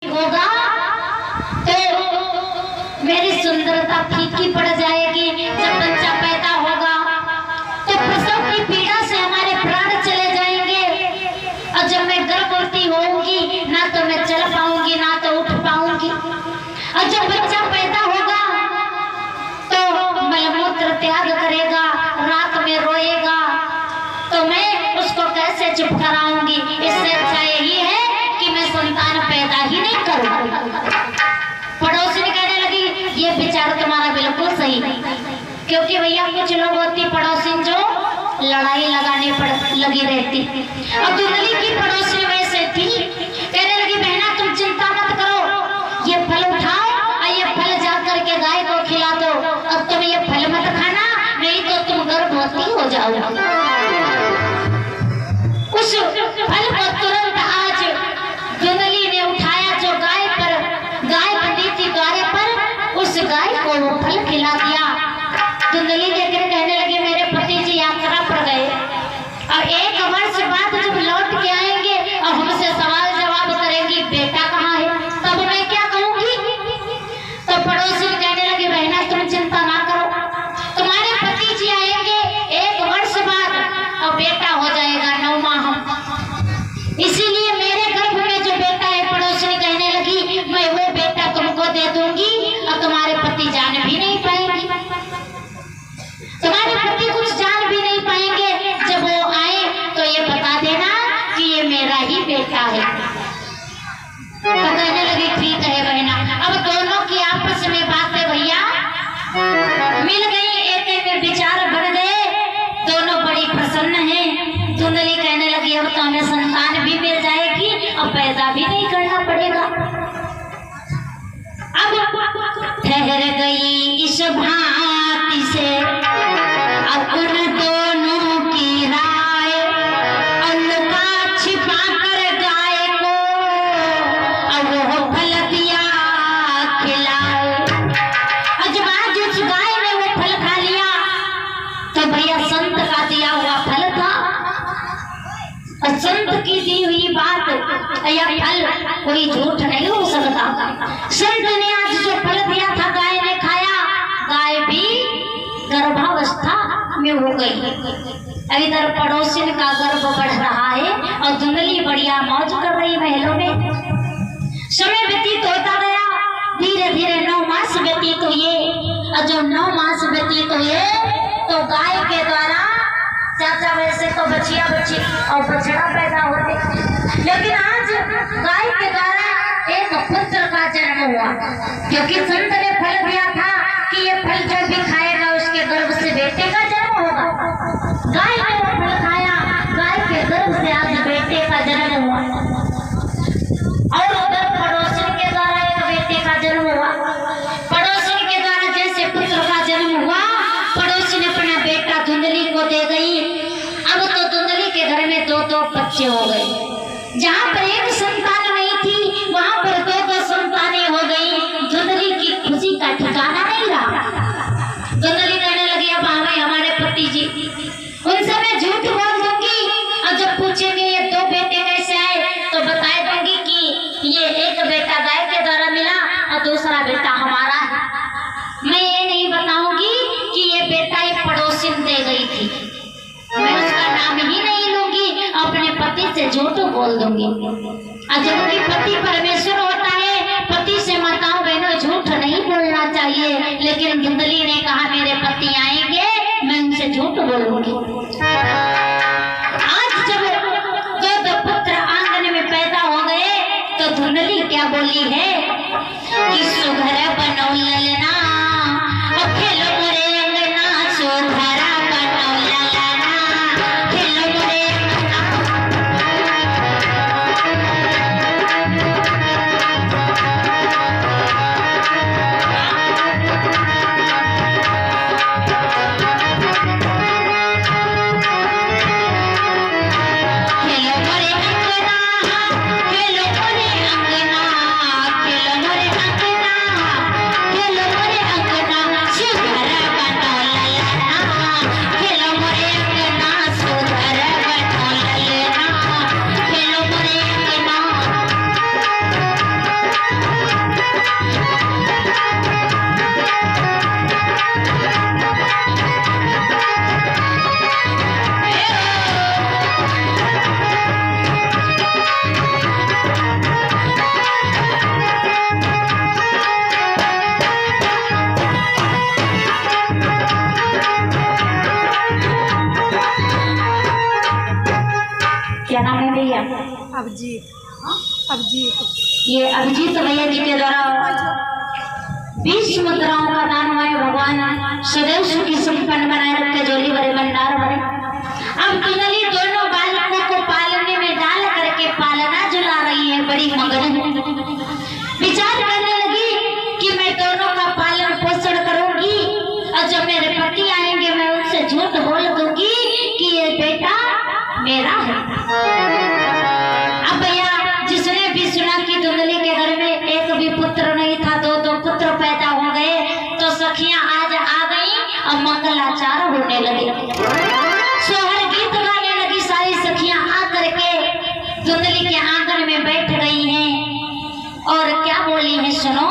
होगा तो मेरी सुंदरता फीकी पड़ जाएगी। जब बच्चा पैदा होगा तो प्रसव की पीड़ा से हमारे प्राण चले जाएंगे, और जब मैं गर्भवती होऊंगी ना तो मैं चल पाऊंगी ना तो उठ पाऊंगी। और जब बच्चा पैदा होगा तो मलमूत्र त्याग करेगा, रात में रोएगा, तो मैं उसको कैसे चुप कराऊंगी। इससे अच्छा यही है कि मैं संतान पैदा ही नहीं करूं। पड़ोसी ने कहने लगी ये विचार तुम्हारा बिल्कुल सही, क्योंकि भैया कुछ लोग होती पड़ोसी जो लड़ाई लगाने पर लगी रहती। और दुल्हनी की पड़ोसी वैसे थी, कहने लगी बहना तुम चिंता मत करो, ये फल उठाओ और ये फल जा करके गाय को खिला दो। अब तुम ये फल मत खाना, नहीं तो तुम गर्भवती हो जाओगी। उस फल को तुरंत आज दुल्हनी ने उठाया जो गाय बंधी थी द्वारे पर, उस गाय को वो फल खिला दिया। दुल्हनी देखकर कहने लगी मेरे पति जी यात्रा पर गए और 1 वर्ष बाद जब लौट के आएंगे और हमसे सवाल जवाब करेंगी बेटा कहाँ है, तब मैं क्या कहूंगी। तो पड़ोसी कहने लगी बहना तुम चिंता ना करो, तुम्हारे पति जी आएंगे 1 वर्ष बाद और बेटा हो जाएगा 9 माह। इसीलिए मेरे गर्भ में जो बेटा है, पड़ोसी ने कहने लगी मैं वो बेटा तुमको दे दूंगी और तुम्हारे पति जान भी नहीं पाएंगे, तुम्हारे पति कुछ जान भी नहीं पाएंगे। जब वो आए तो ये बता देना कि ये मेरा ही बेटा है। तो कहने लगी ठीक है बहना। अब दोनों की आपस में बातें भैया मिल गई, एक में विचार बढ़ गए, दोनों बड़ी प्रसन्न हैं। दुल्हनी कहने लगी अब तो हमें संतान भी मिल जाएगी और पैदा भी नहीं करना पड़ेगा। अब ठहर गई इस भांति से अब उन दोनों की राय, उनका छिपा कर गाय को अब वो फल दिया खिलाए। जब आज उस गाय ने वो फल खा लिया तो भैया संत का दिया हुआ फल था, और संत की दी हुई बात या फल कोई झूठ नहीं हो सकता। संत ने आज जो फल दिया था गाय ने खाया, गाय भी गर्भावस्था में हो गई। इधर पड़ोसिन का गर्भ बढ़ रहा है और दुल्हनी बढ़िया मौज कर रही महलों में। समय व्यतीत होता गया, धीरे धीरे 9 मास व्यतीत हुए, और जो 9 मास व्यतीत हुए तो गाय के द्वारा चाचा वैसे तो बचिया बची और बछड़ा पैदा होते, लेकिन आज गाय के द्वारा एक पुत्र का जन्म हुआ, क्योंकि संत ने फल दिया था कि ये फल जो भी खाएगा उसके गर्भ से बेटे का जन्म होगा। गाय ने वो फल खाया, गाय के गर्भ से आज बेटे का जन्म हुआ। और उधर पड़ोसन के द्वारा एक बेटे का जन्म हुआ। पड़ोसन के द्वारा जैसे पुत्र का जन्म हुआ, पड़ोसी ने अपना बेटा धुंधली को दे गई। अब तो धुंधली के घर में 2-2 बच्चे हो गए। जहाँ पर एक संतान नहीं थी वहाँ पर 2-2 संतानें हो गई। धुंधली की खुशी का ठिकाना नहीं रहा। धुंधली कहने लगी अब हमारे पति जी, उनसे मैं झूठ बोल दूंगी, और जब पूछेंगे ये 2 बेटे कैसे आए तो बता दूंगी कि ये एक बेटा गाय के द्वारा मिला और दूसरा बेटा हमारा है। मैं ये नहीं बताऊंगी कि ये बेटा एक पड़ोसी दे गई थी, मैं उसका नाम ही नहीं लूंगी, अपने पति से झूठ बोल दूंगी। जबकि पति परमेश्वर होता है, पति से माताओं बहनों झूठ नहीं बोलना चाहिए, लेकिन धुंधली ने कहा मेरे पति आएंगे मैं उनसे झूठ बोलूंगी। आज जब 2 पुत्र आंगन में पैदा हो गए तो धुंधली क्या बोली है कि सुघर बनौ ललना खेलो मोरे अंगना, सुघरा बनौ ललना खेलो मोरे अंगना अभिजीत ये अभिजीत भैया जी के द्वारा 20 मुद्राओं का दान हुआ है। भगवान सदैव सुखी संपन्न बनाए रखे, जोली भरे भंडार भरे। अब कुंडली दोनों बालकों को पालने में डाल करके पालना जुला रही है, बड़ी मगन विचार करने लगी कि मैं दोनों का पालन पोषण करूंगी और जब मेरे पति आएंगे मैं उनसे झूठ बोल दूंगी कि ये बेटा मेरा है। अब भैया जिसने भी सुना कि धुंधली के घर में एक भी पुत्र नहीं था, दो पुत्र पैदा हो गए, तो सखियां आज आ गई और मंगलाचार होने लगी, सोहर गीत गाने लगी। सारी सखियां आ करके धुंधली के आंगन में बैठ गई हैं और क्या बोली है सुनो।